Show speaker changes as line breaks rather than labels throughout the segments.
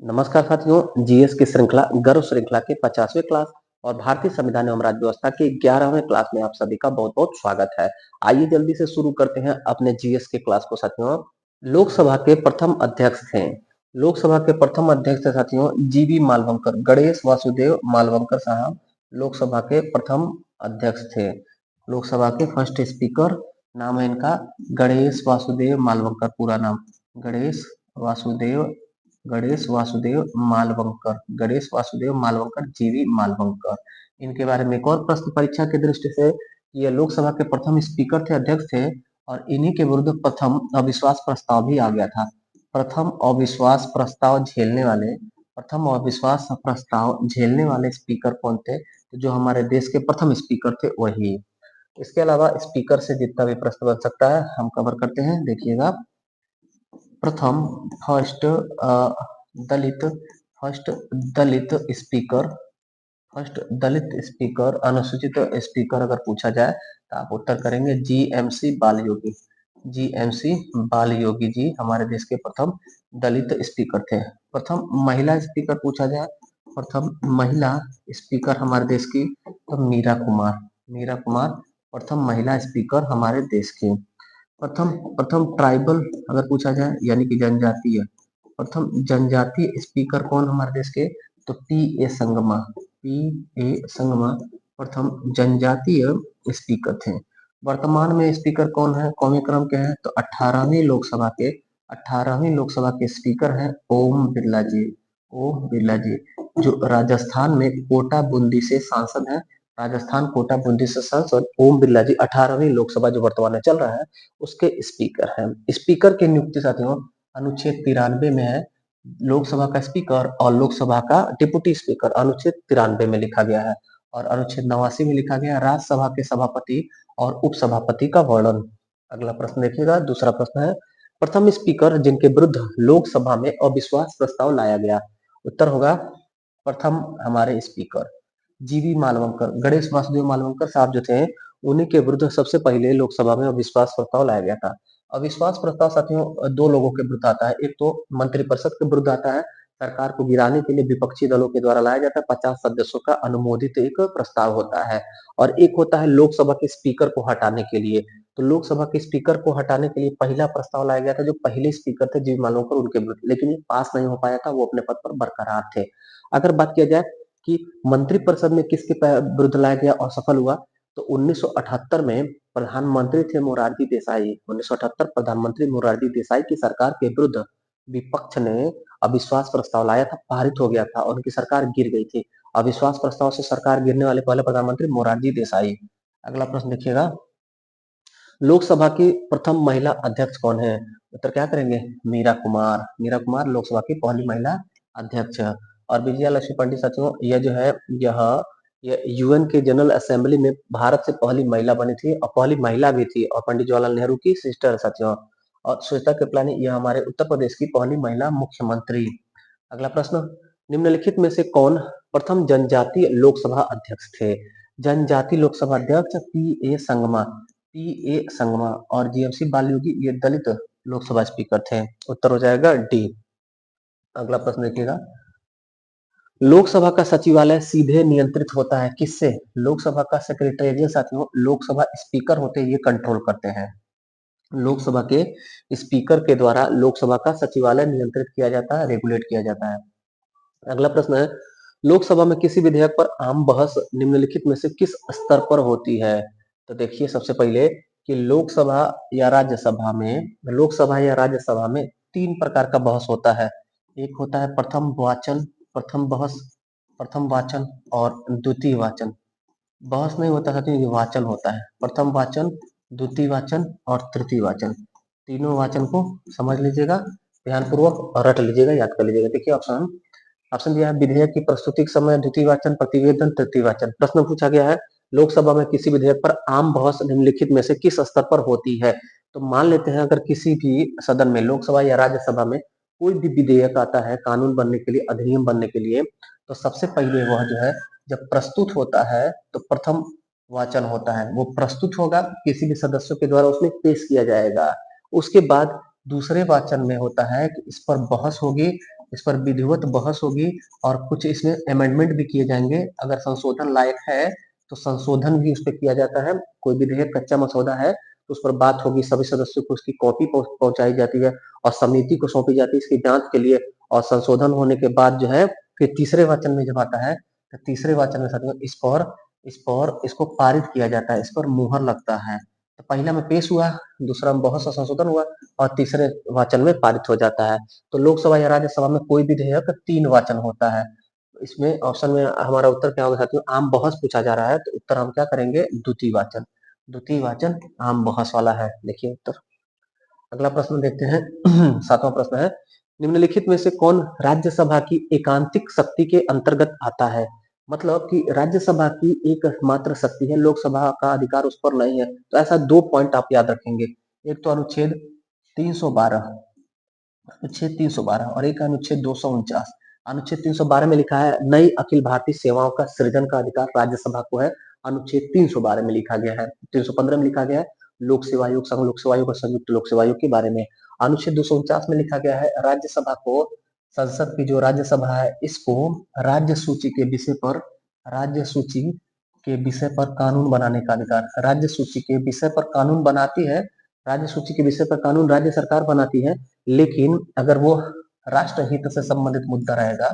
नमस्कार साथियों, जीएस की श्रृंखला गर्व श्रृंखला के 50वें क्लास और भारतीय संविधान एवं राज्य व्यवस्था के 11वें क्लास में आप सभी का बहुत बहुत स्वागत है। आइए जल्दी से शुरू करते हैं अपने जीएस के क्लास को साथियों। लोकसभा के प्रथम अध्यक्ष थे। लोकसभा के प्रथम अध्यक्ष थे साथियों जीवी मालवंकर, गणेश वासुदेव मालवंकर साहब लोकसभा के प्रथम अध्यक्ष थे। लोकसभा के फर्स्ट स्पीकर नाम है इनका गणेश वासुदेव मालवंकर, पूरा नाम गणेश वासुदेव गणेश वासुदेव मालवंकर, जीवी मालवंकर। इनके बारे में एक और प्रश्न परीक्षा की दृष्टि से, ये लोकसभा के प्रथम स्पीकर थे, अध्यक्ष थे, और इन्हीं के विरुद्ध प्रथम अविश्वास प्रस्ताव भी आ गया था। प्रथम अविश्वास प्रस्ताव झेलने वाले स्पीकर कौन थे? तो जो हमारे देश के प्रथम स्पीकर थे वही। इसके अलावा स्पीकर से जितना भी प्रश्न बन सकता है हम कवर करते हैं, देखिएगा। प्रथम फर्स्ट दलित फर्स्ट दलित स्पीकर अनुसूचित स्पीकर अगर पूछा जाए तो आप उत्तर करेंगे जीएमसी बालयोगी। जीएमसी बालयोगी जी हमारे देश के प्रथम दलित स्पीकर थे। प्रथम महिला स्पीकर पूछा जाए, प्रथम महिला स्पीकर हमारे देश की तो मीरा कुमार प्रथम महिला स्पीकर हमारे देश की। प्रथम प्रथम ट्राइबल अगर पूछा जाए यानी कि जनजातीय, प्रथम जनजातीय स्पीकर कौन हमारे देश के? तो पी ए संगमा प्रथम जनजातीय स्पीकर थे। वर्तमान में स्पीकर कौन है, कौमी क्रम के हैं? तो 18वीं लोकसभा के स्पीकर हैं ओम बिरला जी, जो राजस्थान में कोटा बूंदी से सांसद हैं। राजस्थान कोटा बूंदी से सांसद ओम बिरला जी 18वीं लोकसभा जो वर्तमान में चल रहा है उसके स्पीकर हैं। स्पीकर की नियुक्ति साथियों अनुच्छेद 93 में है। लोकसभा का स्पीकर और लोकसभा का डिप्टी स्पीकर अनुच्छेद 93 में लिखा गया है, और अनुच्छेद 89 में लिखा गया है राज्यसभा के सभापति और उपसभापति का वर्णन। अगला प्रश्न देखिएगा, दूसरा प्रश्न है प्रथम स्पीकर जिनके विरुद्ध लोकसभा में अविश्वास प्रस्ताव लाया गया। उत्तर होगा प्रथम हमारे स्पीकर जीवी मालवंकर, गणेश वासुदेव मालवंकर साहब जो थे उन्हीं के विरुद्ध सबसे पहले लोकसभा में अविश्वास प्रस्ताव लाया गया था। अविश्वास प्रस्ताव साथियों दो लोगों के विरुद्ध आता है, एक तो मंत्रिपरिषद के विरुद्ध आता है, सरकार को गिराने के लिए विपक्षी दलों के द्वारा लाया जाता है, 50 सदस्यों का अनुमोदित एक प्रस्ताव होता है, और एक होता है लोकसभा के स्पीकर को हटाने के लिए। तो लोकसभा के स्पीकर को हटाने के लिए पहला प्रस्ताव लाया गया था, जो पहले स्पीकर थे जीवी मालवंकर उनके विरुद्ध, लेकिन ये पास नहीं हो पाया था, वो अपने पद पर बरकरार थे। अगर बात किया जाए कि मंत्रिपरिषद में किसके विरुद्ध लाया गया और सफल हुआ, तो 1978 में प्रधानमंत्री थे मोरारजी देसाई। 1978 प्रधानमंत्री मोरारजी देसाई की सरकार के विरुद्ध विपक्ष ने अविश्वास प्रस्ताव लाया था, पारित हो गया था और उनकी सरकार गिर गई थी। अविश्वास प्रस्ताव से सरकार गिरने वाले पहले प्रधानमंत्री मोरारजी देसाई। अगला प्रश्न देखिएगा, लोकसभा की प्रथम महिला अध्यक्ष कौन है? उत्तर क्या करेंगे? मीरा कुमार लोकसभा की पहली महिला अध्यक्ष। और विजया लक्ष्मी पंडित साथियों यह जो है यह यूएन के जनरल असेंबली में भारत से पहली महिला बनी थी और पहली महिला भी थी, और पंडित जवाहरलाल नेहरू की सिस्टर साथियों। और श्वेता कृपलानी यह हमारे उत्तर प्रदेश की पहली महिला मुख्यमंत्री। अगला प्रश्न, निम्नलिखित में से कौन प्रथम जनजातीय लोकसभा अध्यक्ष थे? जनजातीय लोकसभा अध्यक्ष पी ए संगमा और जीएमसी बालयोगी ये दलित लोकसभा स्पीकर थे। उत्तर हो जाएगा डी। अगला प्रश्न देखिएगा, लोकसभा का सचिवालय सीधे नियंत्रित होता है किससे? लोकसभा का सेक्रेटेरिएट साथियों लोकसभा स्पीकर होते ये कंट्रोल करते हैं। लोकसभा के स्पीकर के द्वारा लोकसभा का सचिवालय नियंत्रित किया जाता है, रेगुलेट किया जाता है। अगला प्रश्न है, लोकसभा में किसी विधेयक पर आम बहस निम्नलिखित में से किस स्तर पर होती है? तो देखिए सबसे पहले कि लोकसभा या राज्यसभा में तीन प्रकार का बहस होता है। एक होता है प्रथम वाचन और द्वितीय वाचन। बहस नहीं होता है, ये वाचन होता है। प्रथम वाचन, द्वितीय वाचन और तृतीय वाचन, तीनों वाचन को समझ लीजिएगा, ध्यानपूर्वक और रट लीजिएगा, याद कर लीजिएगा। देखिए ऑप्शन दिया है, विधेयक की प्रस्तुति के समय द्वितीय वाचन, प्रतिवेदन, तृतीय वाचन। प्रश्न पूछा गया है लोकसभा में किसी विधेयक पर आम बहस निम्नलिखित में से किस स्तर पर होती है? तो मान लेते हैं अगर किसी भी सदन में, लोकसभा या राज्यसभा में कोई भी विधेयक आता है कानून बनने के लिए, अधिनियम बनने के लिए, तो सबसे पहले वह जो है जब प्रस्तुत होता है तो प्रथम वाचन होता है, वो प्रस्तुत होगा किसी भी सदस्यों के द्वारा, उसमें पेश किया जाएगा। उसके बाद दूसरे वाचन में होता है कि इस पर बहस होगी, इस पर विधिवत बहस होगी और कुछ इसमें अमेंडमेंट भी किए जाएंगे। अगर संशोधन लायक है तो संशोधन भी उस पर किया जाता है। कोई विधेयक कच्चा मसौदा है तो उस पर बात होगी, सभी सदस्यों को उसकी कॉपी पहुंचाई जाती है और समिति को सौंपी जाती है इसकी जांच के लिए। और संशोधन होने के बाद जो है फिर तीसरे वाचन में जब आता है तो तीसरे वाचन में साथियों इस पर इसको पारित किया जाता है, इस पर मुहर लगता है। तो पहला में पेश हुआ, दूसरा में बहुत सा संशोधन हुआ और तीसरे वाचन में पारित हो जाता है। तो लोकसभा या राज्यसभा में कोई भी विधेयक 3 वाचन होता है। इसमें ऑप्शन में हमारा उत्तर क्या होगा साथियों? आम बहस पूछा जा रहा है तो उत्तर हम क्या करेंगे? द्वितीय वाचन। द्वितीय वाचन आम बहस वाला है। देखिए उत्तर। अगला प्रश्न देखते हैं। 7वां प्रश्न है, निम्नलिखित में से कौन राज्यसभा की एकांतिक शक्ति के अंतर्गत आता है? मतलब कि राज्यसभा की एकमात्र शक्ति है, लोकसभा का अधिकार उस पर नहीं है। तो ऐसा 2 पॉइंट आप याद रखेंगे। एक तो अनुच्छेद 312, अनुच्छेद 312 और एक अनुच्छेद 249। अनुच्छेद 312 में लिखा है नई अखिल भारतीय सेवाओं का सृजन का अधिकार राज्यसभा को है। अनुच्छेद 312 में लिखा गया है। 315 में लिखा गया है लोक सेवा आयोग, संघ लोक सेवा आयोग और संयुक्त लोक सेवा आयोग के बारे में। अनुच्छेद 249 में लिखा गया है राज्यसभा को, संसद की जो राज्यसभा है इसको राज्य सूची के विषय पर, राज्य सूची के विषय पर कानून बनाने का अधिकार, राज्य सूची के विषय पर कानून बनाती है। राज्य सूची के विषय पर कानून राज्य सरकार बनाती है, लेकिन अगर वो राष्ट्रहित से संबंधित मुद्दा रहेगा,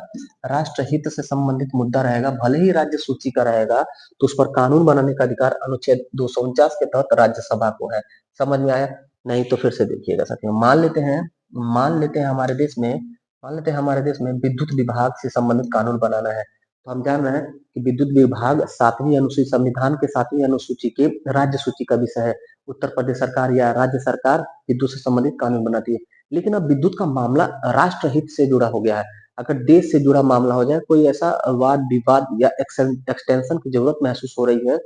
राष्ट्रहित से संबंधित मुद्दा रहेगा, भले ही राज्य सूची का रहेगा, तो उस पर कानून बनाने का अधिकार अनुच्छेद 249 के तहत राज्यसभा को है। समझ में आया? नहीं तो फिर से देखिएगा साथियों। मान लेते हैं हमारे देश में विद्युत विभाग से संबंधित कानून बनाना है। तो हम जान रहे हैं कि विद्युत विभाग 7वीं अनुसूची, संविधान के 7वीं अनुसूची के राज्य सूची का विषय है। उत्तर प्रदेश सरकार या राज्य सरकार विद्युत से संबंधित कानून बनाती है। लेकिन अब विद्युत का मामला राष्ट्रहित से जुड़ा हो गया है। अगर देश से जुड़ा मामला हो जाए, कोई ऐसा वाद विवाद या एक्सटेंशन की जरूरत महसूस हो रही है,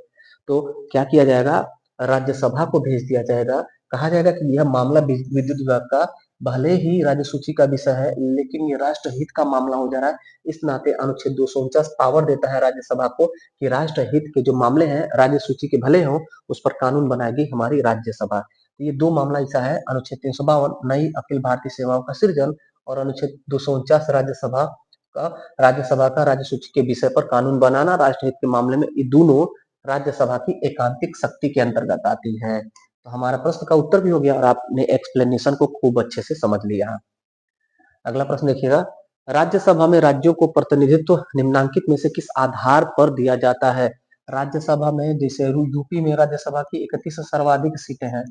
तो क्या किया जाएगा? राज्यसभा को भेज दिया जाएगा। कहा जाएगा कि यह मामला विद्युत विभाग का भले ही राज्य सूची का विषय है, लेकिन ये राष्ट्रहित का मामला हो जा रहा है। इस नाते अनुच्छेद 249 पावर देता है राज्यसभा को कि राष्ट्रहित के जो मामले हैं राज्य सूची के भले हों, उस पर कानून बनाएगी हमारी राज्यसभा। ये 2 मामला ऐसा है, अनुच्छेद 352 नई अखिल भारतीय सेवाओं का सृजन और अनुच्छेद 249 राज्यसभा का राज्य सूची के विषय पर कानून बनाना राष्ट्रहित के मामले में, ये दोनों राज्यसभा की एकांतिक शक्ति के अंतर्गत आती है। तो हमारा प्रश्न का उत्तर भी हो गया और आपने एक्सप्लेनेशन को खूब अच्छे से समझ लिया। अगला प्रश्न देखिएगा, राज्यसभा में राज्यों को प्रतिनिधित्व निम्नांकित में से किस आधार पर दिया जाता है? राज्यसभा में जैसे यूपी में राज्यसभा की 31 सर्वाधिक सीटें हैं।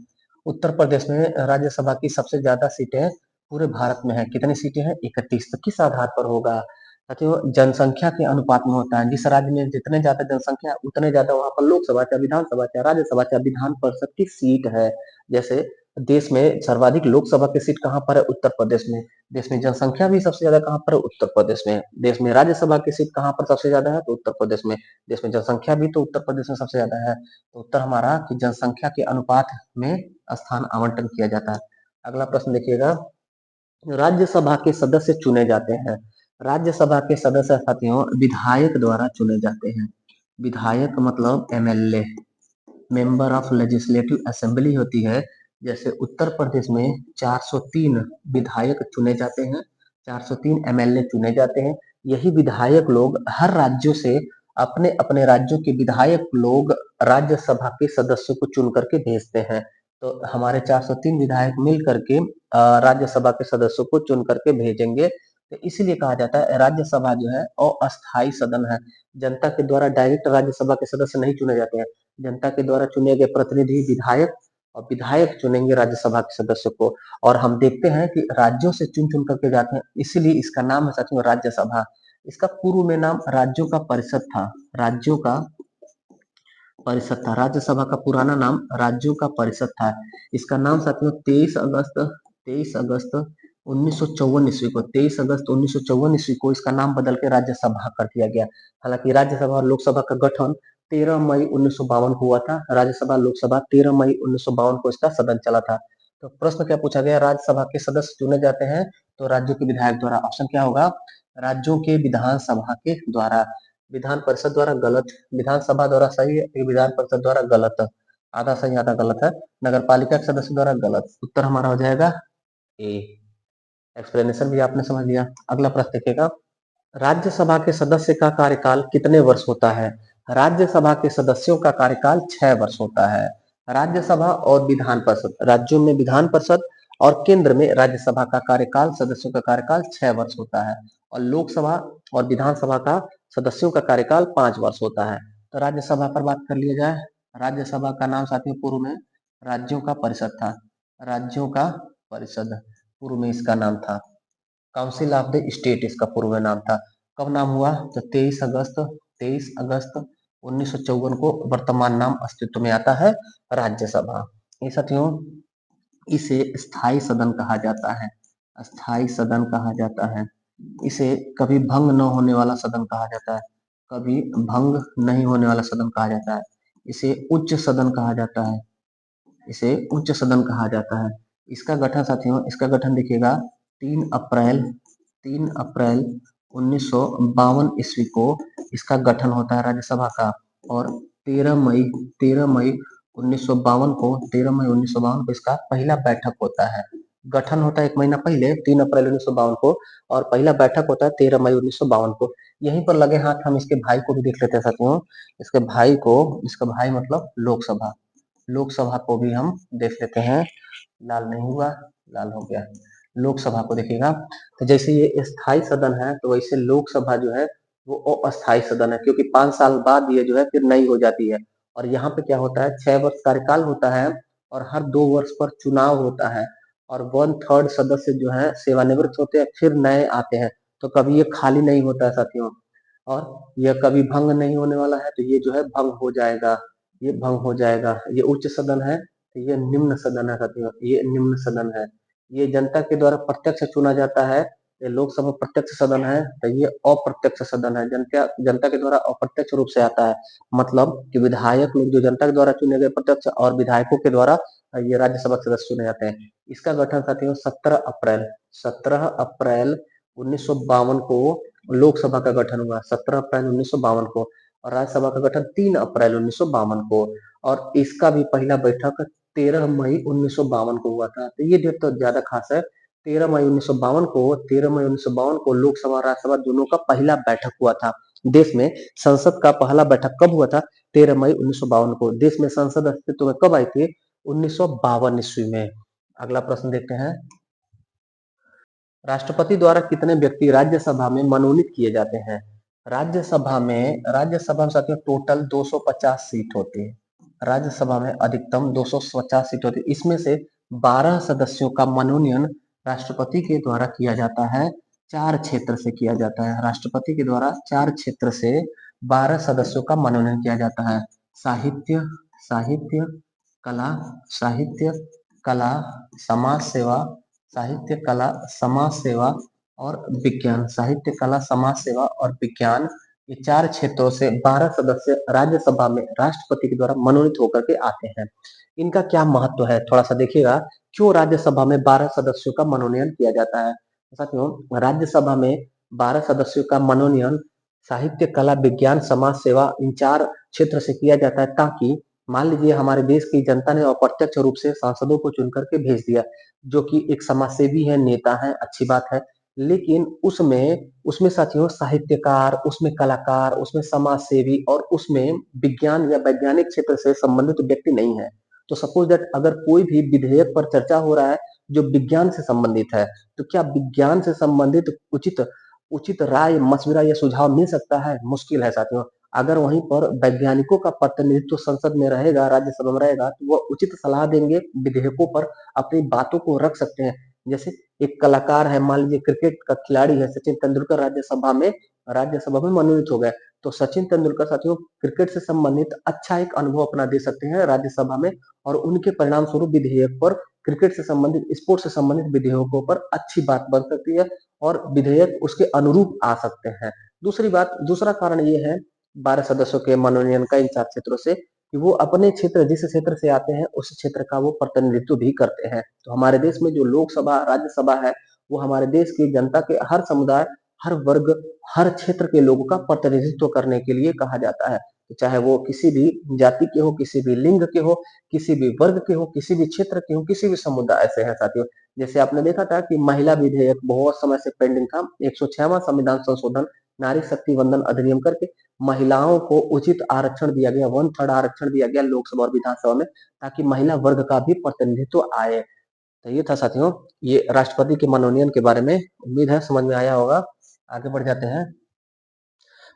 उत्तर प्रदेश में राज्यसभा की सबसे ज्यादा सीटें पूरे भारत में है। कितनी सीटें हैं? 31। तो किस आधार पर होगा साथियों? जनसंख्या के अनुपात में होता है। जिस राज्य में जितने ज्यादा जनसंख्या उतने ज्यादा वहां पर लोकसभा चाहे विधानसभा चाहे राज्यसभा चाहे विधान परिषद की सीट है। जैसे देश में सर्वाधिक लोकसभा की सीट कहाँ पर है? उत्तर प्रदेश में। देश में जनसंख्या भी सबसे ज्यादा कहाँ पर है? उत्तर प्रदेश में। देश में राज्यसभा की सीट कहाँ पर सबसे ज्यादा है? तो उत्तर प्रदेश में। देश में जनसंख्या भी तो उत्तर प्रदेश में सबसे ज्यादा है। तो उत्तर हमारा कि जनसंख्या के अनुपात में स्थान आवंटन किया जाता है। अगला प्रश्न देखिएगा, राज्यसभा के सदस्य चुने जाते हैं। राज्यसभा के सदस्य साथियों विधायक द्वारा चुने जाते हैं। विधायक मतलब MLA, member of legislative assembly होती है। जैसे उत्तर प्रदेश में 403 विधायक चुने जाते हैं, 403 एमएलए चुने जाते हैं। यही विधायक लोग हर राज्यों से अपने अपने राज्यों के विधायक लोग राज्यसभा के सदस्यों को चुन करके भेजते हैं। तो हमारे 403 विधायक मिल करके राज्यसभा के सदस्यों को चुन करके भेजेंगे। तो इसीलिए कहा जाता है राज्यसभा जो है अस्थायी सदन है। जनता के द्वारा डायरेक्ट राज्यसभा के सदस्य नहीं चुने जाते हैं। जनता के द्वारा चुने गए प्रतिनिधि विधायक, और विधायक चुनेंगे राज्यसभा के सदस्य को। और हम देखते हैं कि राज्यों से चुन चुन करके जाते हैं, इसीलिए इसका नाम है साथियों राज्यसभा। इसका पूर्व में नाम राज्यों का परिषद था। राज्यों का परिषद था। राज्यसभा का पुराना नाम राज्यों का परिषद था। इसका नाम साथियों 23 अगस्त 1954 ईस्वी को, 23 अगस्त 1954 ईस्वी को इसका नाम बदल के राज्यसभा कर दिया गया। हालांकि राज्यसभा और लोकसभा का गठन 13 मई 1952 को हुआ था। राज्यसभा लोकसभा 13 मई 1952 को इसका सदन चला था। तो प्रश्न क्या पूछा गया? राज्यसभा के सदस्य चुने जाते हैं तो राज्यों के विधायक द्वारा। ऑप्शन क्या होगा? राज्यों के विधानसभा के द्वारा। विधान परिषद द्वारा गलत, विधानसभा द्वारा सही है, विधान परिषद द्वारा गलत। आधा सही आधा गलत है। नगर पालिका के सदस्य द्वारा गलत। उत्तर हमारा हो जाएगा ए। एक्सप्लेनेशन भी आपने समझ लिया। अगला प्रश्न देखिएगा, राज्यसभा के सदस्य का कार्यकाल कितने वर्ष होता है? राज्यसभा के सदस्यों का कार्यकाल 6 वर्ष होता है। राज्यसभा और विधान परिषद, राज्यों में विधान परिषद और केंद्र में राज्यसभा का कार्यकाल, सदस्यों का कार्यकाल 6 वर्ष होता है। और लोकसभा और विधानसभा का सदस्यों का कार्यकाल 5 वर्ष होता है। तो राज्यसभा पर बात कर लिया जाए। राज्यसभा का नाम साथियों पूर्व में राज्यों का परिषद था। राज्यों का परिषद पूर्व में इसका नाम था। काउंसिल ऑफ द स्टेट इसका पूर्व में नाम था। कब नाम हुआ? तो 23 अगस्त 1954 को वर्तमान नाम अस्तित्व में आता है राज्यसभा। ये साथियों इसे स्थायी सदन कहा जाता है। स्थायी सदन कहा जाता है। इसे कभी भंग न होने वाला सदन कहा जाता है। कभी भंग नहीं होने वाला सदन कहा जाता है। इसे उच्च सदन कहा जाता है। इसे उच्च सदन कहा जाता है। इसका गठन साथियों, इसका गठन देखिएगा 3 अप्रैल 1952 ईस्वी को इसका गठन होता है राज्यसभा का। और 13 मई 1952 को इसका पहला बैठक होता है। गठन होता है 1 महीना पहले 3 अप्रैल 1952 को, और पहला बैठक होता है 13 मई 1952 को। यहीं पर लगे हाथ हम इसके भाई को भी देख लेते हैं साथियों। इसके भाई को, इसका भाई मतलब लोकसभा, लोकसभा को भी हम देख लेते हैं। लाल नहीं हुआ, लाल हो गया। लोकसभा को देखिएगा, तो जैसे ये स्थायी सदन है तो वैसे लोकसभा जो है वो अस्थायी सदन है, क्योंकि 5 साल बाद ये जो है फिर नई हो जाती है। और यहाँ पे क्या होता है, 6 वर्ष कार्यकाल होता है और हर 2 वर्ष पर चुनाव होता है। और 1/3 सदस्य जो है सेवानिवृत्त होते हैं, फिर नए आते हैं। तो कभी ये खाली नहीं होता है साथियों। और यह कभी भंग नहीं होने वाला है, तो ये जो है भंग हो जाएगा। ये भंग हो जाएगा। ये उच्च सदन है, तो ये निम्न सदन है साथियों। ये निम्न सदन है। ये जनता के द्वारा प्रत्यक्ष चुना जाता है। ये लोकसभा प्रत्यक्ष सदन है, तो ये अप्रत्यक्ष सदन है। जनता जनता के द्वारा अप्रत्यक्ष रूप से आता है। मतलब कि विधायक लोग जो जनता के द्वारा चुने गए प्रत्यक्ष, और विधायकों के द्वारा ये राज्यसभा के सदस्य चुने जाते हैं। इसका गठन साथियों 17 अप्रैल 1952 को लोकसभा का गठन हुआ। 17 अप्रैल 1952 को। और राज्यसभा का गठन 3 अप्रैल 1952 को। और इसका भी पहला बैठक 13 मई 1952 को हुआ था। तो ये डेट तो ज्यादा खास है। 13 मई 1952 को लोकसभा और राज्यसभा दोनों का पहला बैठक हुआ था। देश में संसद का पहला बैठक कब हुआ था? 13 मई 1952 को। देश में संसद अस्तित्व में कब आई थी? 1952 ईस्वी में। अगला प्रश्न देखते हैं, राष्ट्रपति द्वारा कितने व्यक्ति राज्यसभा में मनोनीत किए जाते हैं? राज्यसभा में साथियों टोटल 250 सीट होती है। राज्यसभा में अधिकतम 250 सीट होती है। इसमें से 12 सदस्यों का मनोनयन राष्ट्रपति के द्वारा किया जाता है। 4 क्षेत्र से किया जाता है। राष्ट्रपति के द्वारा 4 क्षेत्र से 12 सदस्यों का मनोनयन किया जाता है। साहित्य, साहित्य कला, साहित्य कला, समाज सेवा, साहित्य कला समाज सेवा और विज्ञान। साहित्य कला समाज सेवा और विज्ञान, ये 4 क्षेत्रों से 12 सदस्य राज्यसभा में राष्ट्रपति के द्वारा मनोनीत होकर के आते हैं। इनका क्या महत्व है थोड़ा सा देखिएगा। क्यों राज्यसभा में 12 सदस्यों का मनोनयन किया जाता है? साथियों राज्यसभा में 12 सदस्यों का मनोनयन साहित्य कला विज्ञान समाज सेवा इन 4 क्षेत्र से किया जाता है, ताकि मान लीजिए हमारे देश की जनता ने अप्रत्यक्ष रूप से सांसदों को चुन करके भेज दिया, जो कि एक समाज सेवी है, नेता है, अच्छी बात है। लेकिन उसमें उसमें साथियों साहित्यकार, उसमें कलाकार, उसमें समाज सेवी और उसमें विज्ञान या वैज्ञानिक क्षेत्र से संबंधित व्यक्ति नहीं है। तो सपोज दैट अगर कोई भी विधेयक पर चर्चा हो रहा है जो विज्ञान से संबंधित है, तो क्या विज्ञान से संबंधित उचित उचित राय मशविरा या सुझाव मिल सकता है? मुश्किल है साथियों। अगर वहीं पर वैज्ञानिकों का प्रतिनिधित्व संसद में रहेगा, राज्यसभा में रहेगा, तो वो उचित सलाह देंगे, विधेयकों पर अपनी बातों को रख सकते हैं। जैसे एक कलाकार है, मान लीजिए क्रिकेट का खिलाड़ी है सचिन तेंदुलकर, राज्यसभा में मनोनीत हो गए, तो सचिन तेंदुलकर साथियों क्रिकेट से संबंधित अच्छा एक अनुभव अपना दे सकते हैं राज्यसभा में, और उनके परिणाम स्वरूप विधेयक पर, क्रिकेट से संबंधित, स्पोर्ट्स से संबंधित विधेयकों पर अच्छी बात बन सकती है और विधेयक उसके अनुरूप आ सकते हैं। दूसरी बात, दूसरा कारण ये है 12 सदस्यों के मनोनयन का इन 4 क्षेत्रों से, कि वो अपने क्षेत्र, जिस क्षेत्र से आते हैं उस क्षेत्र का वो प्रतिनिधित्व भी करते हैं। तो हमारे देश में जो लोकसभा राज्यसभा है, वो हमारे देश की जनता के हर समुदाय, हर वर्ग, हर क्षेत्र के लोगों का प्रतिनिधित्व करने के लिए कहा जाता है। तो चाहे वो किसी भी जाति के हो, किसी भी लिंग के हो, किसी भी वर्ग के हो, किसी भी क्षेत्र के हो, किसी भी समुदाय से है साथियों। जैसे आपने देखा था कि महिला विधेयक बहुत समय से पेंडिंग था, 106वां संविधान संशोधन नारी शक्ति वंदन अधिनियम करके महिलाओं को उचित आरक्षण दिया गया, 1/3 आरक्षण दिया गया लोकसभा और विधानसभा में, ताकि महिला वर्ग का भी प्रतिनिधित्व आए। तो ये था साथियों, ये राष्ट्रपति के मनोनयन के बारे में। उम्मीद है समझ में आया होगा। आगे बढ़ जाते हैं।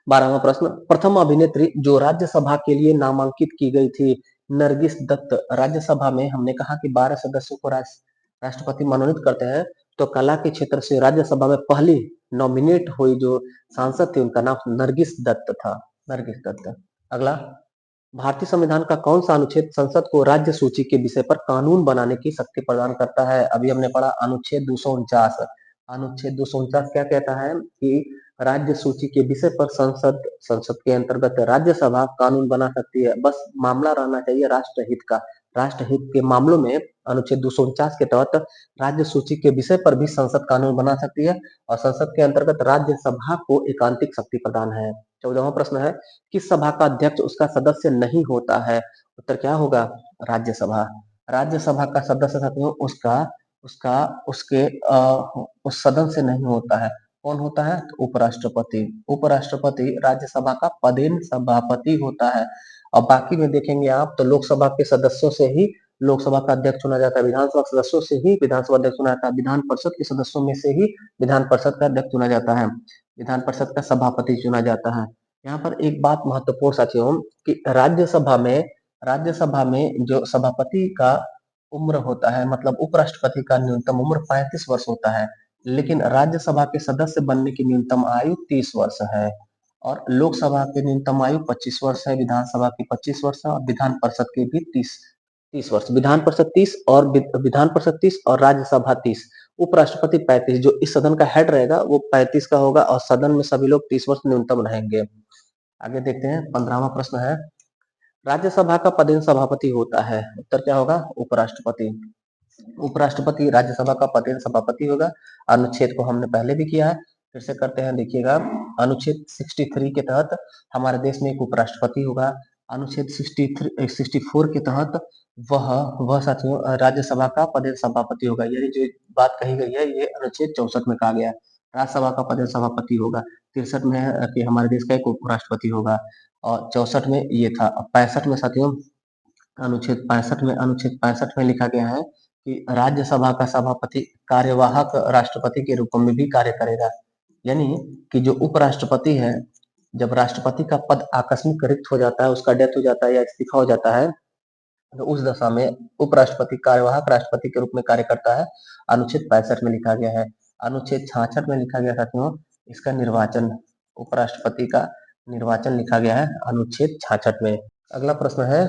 12वां प्रश्न, प्रथम अभिनेत्री जो राज्यसभा के लिए नामांकित की गई थी, नरगिस दत्त। राज्यसभा में हमने कहा कि 12 सदस्यों को राष्ट्रपति मनोनीत करते हैं, तो कला के क्षेत्र से राज्यसभा में पहली नॉमिनेट हुई जो सांसद थी, उनका नाम नरगिस दत्त था। नरगिस दत्त। अगला, भारतीय संविधान का कौन सा अनुच्छेद संसद को राज्य सूची के विषय पर कानून बनाने की शक्ति प्रदान करता है? अभी हमने पढ़ा अनुच्छेद 249। अनुच्छेद 249 क्या कहता है कि राज्य सूची के विषय पर संसद के अंतर्गत राज्यसभा कानून बना सकती है। बस मामला रहना चाहिए राष्ट्रहित का। राष्ट्रहित के मामलों में अनुच्छेद 249 के तहत राज्य सूची के विषय पर भी संसद कानून बना सकती है, और संसद के अंतर्गत राज्यसभा को एकांतिक शक्ति प्रदान है। 14वां प्रश्न है, किस सभा का अध्यक्ष उसका सदस्य नहीं होता है? उत्तर क्या होगा? राज्यसभा। राज्यसभा का सदस्य साथियों उसका उसका उसके उस सदन से नहीं होता है। कौन होता है? तो उपराष्ट्रपति। उपराष्ट्रपति राज्यसभा का पदेन सभापति होता है। और बाकी में देखेंगे आप तो लोकसभा के सदस्यों से ही लोकसभा का अध्यक्ष चुना जाता है, विधानसभा के सदस्यों से ही विधानसभा अध्यक्ष चुना जाता है, विधान परिषद के सदस्यों में से ही विधान परिषद का अध्यक्ष चुना जाता है, विधान परिषद का सभापति चुना जाता है। यहाँ पर एक बात महत्वपूर्ण साथियों कि राज्यसभा में जो सभापति का उम्र होता है, मतलब उपराष्ट्रपति का न्यूनतम उम्र 35 वर्ष होता है, लेकिन राज्यसभा के सदस्य बनने की न्यूनतम आयु 30 वर्ष है, और लोकसभा की न्यूनतम आयु 25 वर्ष है, विधानसभा की 25 वर्ष है, और विधान परिषद की भी 30 वर्ष। विधान परिषद 30 और विधान परिषद 30 और राज्यसभा 30, उपराष्ट्रपति 35। जो इस सदन का हेड रहेगा वो 35 का होगा, और सदन में सभी लोग 30 वर्ष न्यूनतम रहेंगे। आगे देखते हैं। 15वां प्रश्न है, राज्यसभा का पदेन सभापति होता है। उत्तर क्या होगा? उपराष्ट्रपति। उपराष्ट्रपति राज्यसभा का पदेन सभापति होगा। अनुच्छेद को हमने पहले भी किया है, फिर से करते हैं। देखिएगा, अनुच्छेद 63 के तहत हमारे देश में एक उपराष्ट्रपति होगा। अनुच्छेद 64 के तहत वह साथियों राज्यसभा का पदेन सभापति होगा। यानी जो बात कही गई है ये अनुच्छेद 64 में कहा गया है, राज्यसभा का पदेन सभापति होगा। 63 में है कि हमारे देश का एक उपराष्ट्रपति होगा, और 64 में ये था। 65 में साथियों अनुच्छेद 65 में लिखा गया है कि राज्यसभा का सभापति कार्यवाहक राष्ट्रपति के रूप में भी कार्य करेगा। यानी कि जो उपराष्ट्रपति है, जब राष्ट्रपति का पद आकस्मिक रिक्त हो जाता है, उसका डेथ हो जाता है या इस्तीफा हो जाता है, तो उस दशा में उपराष्ट्रपति कार्यवाहक राष्ट्रपति के रूप में कार्य करता है। अनुच्छेद 65 में लिखा गया है। अनुच्छेद 66 में लिखा गया साथियों इसका निर्वाचन, उपराष्ट्रपति का निर्वाचन लिखा गया है अनुच्छेद 66 में। अगला प्रश्न है,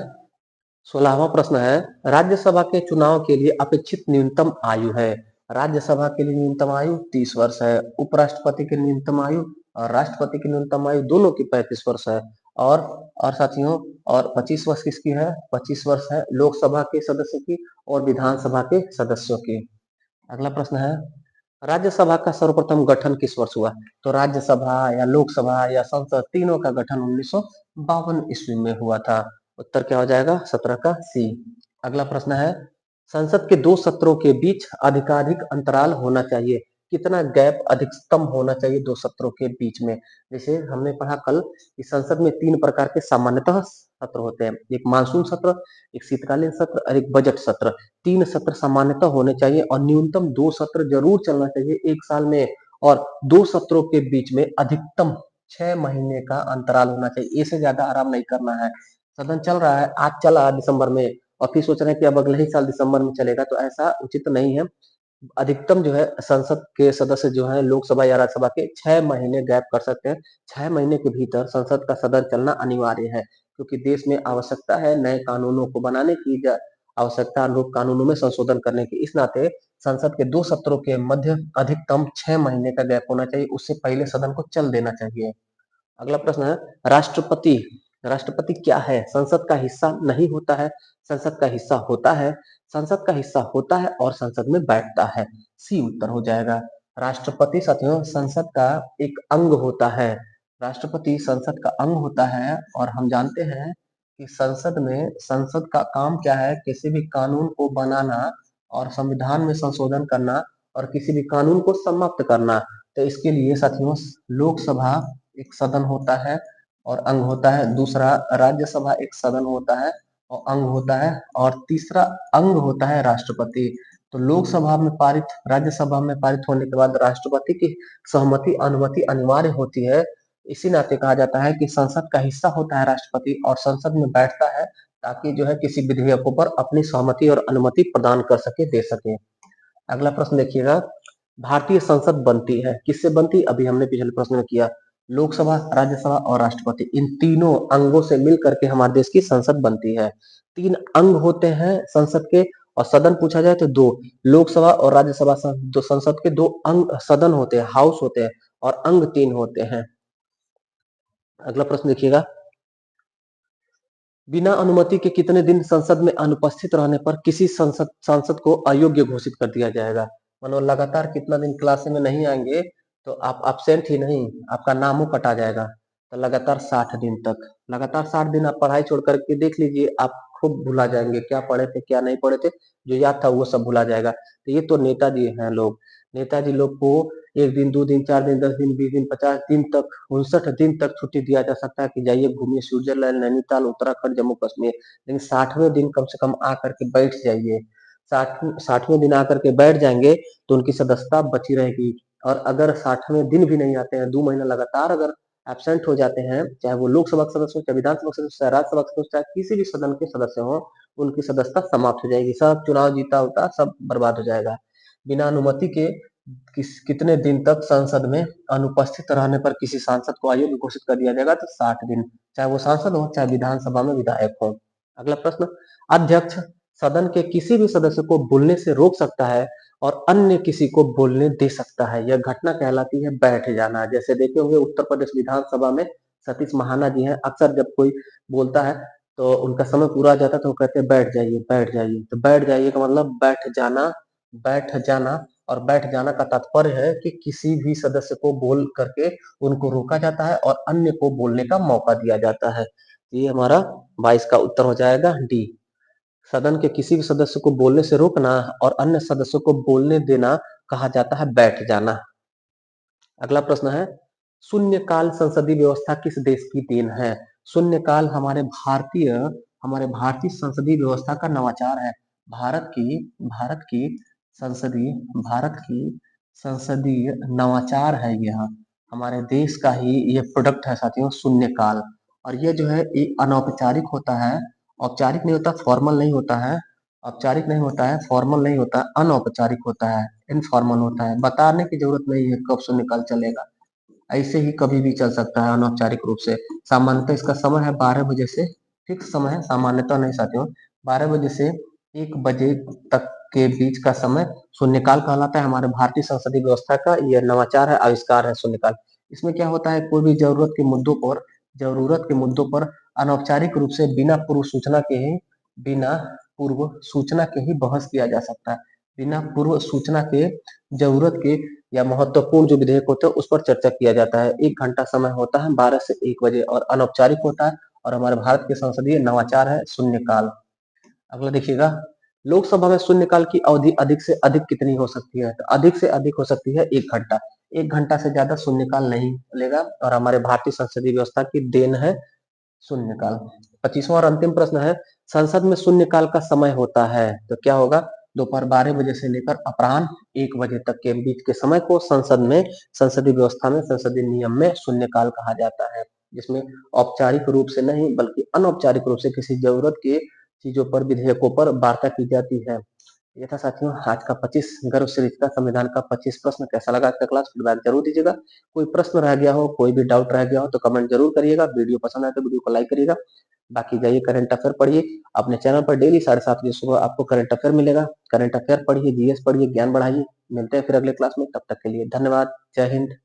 16वां प्रश्न है, राज्यसभा के चुनाव के लिए अपेक्षित न्यूनतम आयु है। राज्यसभा के लिए न्यूनतम आयु 30 वर्ष है, उपराष्ट्रपति की न्यूनतम आयु और राष्ट्रपति की न्यूनतम आयु दोनों की 35 वर्ष है, और साथियों और 25 वर्ष किसकी है? 25 वर्ष है लोकसभा के सदस्य की और विधानसभा के सदस्यों की। अगला प्रश्न है, राज्यसभा का सर्वप्रथम गठन किस वर्ष हुआ? तो राज्यसभा या लोकसभा या संसद तीनों का गठन 1952 ईस्वी में हुआ था। उत्तर क्या हो जाएगा? 17 का सी। अगला प्रश्न है, संसद के 2 सत्रों के बीच अधिकाधिक अंतराल होना चाहिए। कितना गैप अधिकतम होना चाहिए 2 सत्रों के बीच में? जैसे हमने पढ़ा कल कि संसद में 3 प्रकार के सामान्यतः सत्र होते हैं, एक मानसून सत्र, एक शीतकालीन सत्र और एक बजट सत्र। 3 सत्र सामान्यतः होने चाहिए, और न्यूनतम 2 सत्र जरूर चलना चाहिए एक साल में, और 2 सत्रों के बीच में अधिकतम 6 महीने का अंतराल होना चाहिए। इससे ज्यादा आराम नहीं करना है। सदन चल रहा है, आज चला दिसंबर में, और फिर सोच रहे हैं कि अब अगले ही साल दिसंबर में चलेगा, तो ऐसा उचित नहीं है। अधिकतम जो है संसद के सदस्य जो है लोकसभा या राज्यसभा के 6 महीने गैप कर सकते हैं। 6 महीने के भीतर संसद का सदन चलना अनिवार्य है, क्योंकि देश में आवश्यकता है नए कानूनों को बनाने की, आवश्यकता अनुरूप कानूनों में संशोधन करने की। इस नाते संसद के 2 सत्रों के मध्य अधिकतम 6 महीने का गैप होना चाहिए, उससे पहले सदन को चल देना चाहिए। अगला प्रश्न है, राष्ट्रपति राष्ट्रपति क्या है? संसद का हिस्सा नहीं होता है, संसद का हिस्सा होता है, संसद का हिस्सा होता है और संसद में बैठता है। सी उत्तर हो जाएगा। राष्ट्रपति साथियों संसद का एक अंग होता है, राष्ट्रपति संसद का अंग होता है और हम जानते हैं कि संसद का काम क्या है, किसी भी कानून को बनाना और संविधान में संशोधन करना और किसी भी कानून को समाप्त करना। तो इसके लिए साथियों लोकसभा एक सदन होता है और अंग होता है, दूसरा राज्यसभा एक सदन होता है और अंग होता है, और तीसरा अंग होता है राष्ट्रपति। तो लोकसभा में पारित, राज्यसभा में पारित होने के बाद राष्ट्रपति की सहमति अनुमति अनिवार्य होती है। इसी नाते कहा जाता है कि संसद का हिस्सा होता है राष्ट्रपति और संसद में बैठता है ताकि जो है किसी विधेयकों पर अपनी सहमति और अनुमति प्रदान कर सके, दे सके। अगला प्रश्न देखिएगा, भारतीय संसद बनती है किससे बनती? अभी हमने पिछले प्रश्न में किया, लोकसभा, राज्यसभा और राष्ट्रपति, इन तीनों अंगों से मिल करके हमारे देश की संसद बनती है। 3 अंग होते हैं संसद के, और सदन पूछा जाए तो 2, लोकसभा और राज्यसभा जो संसद के 2 अंग सदन होते हैं, हाउस होते हैं, और अंग 3 होते हैं। अगला प्रश्न देखिएगा, बिना अनुमति के कितने दिन संसद में अनुपस्थित रहने पर किसी सांसद को अयोग्य घोषित कर दिया जाएगा? मानो लगातार कितना दिन क्लास में नहीं आएंगे तो आप एब्सेंट ही नहीं, आपका नामों कटा जाएगा। तो लगातार 60 दिन तक, लगातार 60 दिन आप पढ़ाई छोड़ करके देख लीजिए, आप खूब भुला जाएंगे, क्या पढ़े थे क्या नहीं पढ़े थे, जो याद था वो सब भुला जाएगा। तो ये तो नेताजी हैं लोग, नेताजी लोग को 1 दिन, 2 दिन, 4 दिन, 10 दिन, 20 दिन, 50 दिन तक, 59 दिन तक छुट्टी दिया जा सकता है कि जाइए घूमिए स्विट्जरलैंड, नैनीताल, उत्तराखंड, जम्मू कश्मीर। लेकिन 60वें दिन कम से कम आकर के बैठ जाइए। 60वें दिन आकर के बैठ जाएंगे तो उनकी सदस्यता बची रहेगी। और अगर 60वें दिन भी नहीं आते हैं, 2 महीना लगातार अगर एबसेंट हो जाते हैं, चाहे वो लोकसभा के सदस्य हो, चाहे विधानसभा के सदस्य, चाहे राज्यसभा के सदस्य, चाहे किसी भी सदन के सदस्य हो, उनकी सदस्यता समाप्त हो जाएगी। सब चुनाव जीता होता सब बर्बाद हो जाएगा। बिना अनुमति के कितने दिन तक संसद में अनुपस्थित रहने पर किसी सांसद को अयोग्य घोषित कर दिया जाएगा? तो 60 दिन, चाहे वो सांसद हो चाहे विधानसभा में विधायक हो। अगला प्रश्न, अध्यक्ष सदन के किसी भी सदस्य को बोलने से रोक सकता है और अन्य किसी को बोलने दे सकता है। यह घटना कहलाती है बैठ जाना। जैसे देखे होंगे उत्तर प्रदेश विधानसभा में सतीश महाना जी हैं, अक्सर जब कोई बोलता है तो उनका समय पूरा आ जाता है तो वो कहते हैं बैठ जाइए, बैठ जाइए। तो बैठ जाइए का मतलब बैठ जाना, बैठ जाना। और बैठ जाना का तात्पर्य है कि किसी भी सदस्य को बोल करके उनको रोका जाता है और अन्य को बोलने का मौका दिया जाता है। ये हमारा 22 का उत्तर हो जाएगा डी। सदन के किसी भी सदस्य को बोलने से रोकना और अन्य सदस्यों को बोलने देना कहा जाता है बैठ जाना। अगला प्रश्न है, शून्यकाल संसदीय व्यवस्था किस देश की देन है? शून्यकाल हमारे भारतीय संसदीय व्यवस्था का नवाचार है। भारत की संसदीय नवाचार है यह, हमारे देश का ही ये प्रोडक्ट है साथियों, शून्यकाल। और ये जो है ये अनौपचारिक होता है, औपचारिक नहीं होता, फॉर्मल नहीं होता है, औपचारिक नहीं होता है, फॉर्मल नहीं होता, अनौपचारिक होता है, इनफॉर्मल होता है। बताने की जरूरत नहीं है कब शून्यकाल चलेगा, ऐसे ही कभी भी चल सकता है अनौपचारिक रूप से। सामान्यतः इसका समय है 12 बजे से, फिक्स समय है, सामान्यतः नहीं साथियों, 12 बजे से 1 बजे तक के बीच का समय शून्यकाल कहलाता है। हमारे भारतीय संसदीय व्यवस्था का यह नवाचार है, आविष्कार है शून्यकाल। इसमें क्या होता है, कोई भी जरूरत के मुद्दों पर अनौपचारिक रूप से बिना पूर्व सूचना के ही बहस किया जा सकता है। बिना पूर्व सूचना के जरूरत के या महत्वपूर्ण जो विधेयक होते हैं उस पर चर्चा किया जाता है। 1 घंटा समय होता है 12 से 1 बजे और अनौपचारिक होता है, और हमारे भारत के संसदीय नवाचार है शून्यकाल। अगला देखिएगा, लोकसभा में शून्यकाल की अवधि अधिक से अधिक कितनी हो सकती है? तो अधिक से अधिक हो सकती है 1 घंटा। 1 घंटा से ज्यादा शून्यकाल नहीं मिलेगा और हमारे भारतीय संसदीय व्यवस्था की देन है शून्यकाल। 25वां और अंतिम प्रश्न है, संसद में शून्यकाल का समय होता है तो क्या होगा? दोपहर 12 बजे से लेकर अपराह्न 1 बजे तक के बीच के समय को संसदीय व्यवस्था में, संसदीय नियम में शून्यकाल कहा जाता है, जिसमें औपचारिक रूप से नहीं बल्कि अनौपचारिक रूप से किसी जरूरत के चीजों पर, विधेयकों पर वार्ता की जाती है। ये था साथियों आज का 25 गर्व से रिश्ता संविधान का 25 प्रश्न। कैसा लगा आज का क्लास, फीडबैक जरूर दीजिएगा। कोई प्रश्न रह गया हो, कोई भी डाउट रह गया हो तो कमेंट जरूर करिएगा। वीडियो पसंद आए तो वीडियो को लाइक करिएगा। बाकी जाइए करंट अफेयर पढ़िए अपने चैनल पर, डेली 7:30 बजे सुबह आपको करंट अफेयर मिलेगा। करंट अफेयर पढ़िए, जीएस पढ़िए, ज्ञान बढ़ाइए। मिलते हैं फिर अगले क्लास में, तब तक के लिए धन्यवाद। जय हिंद।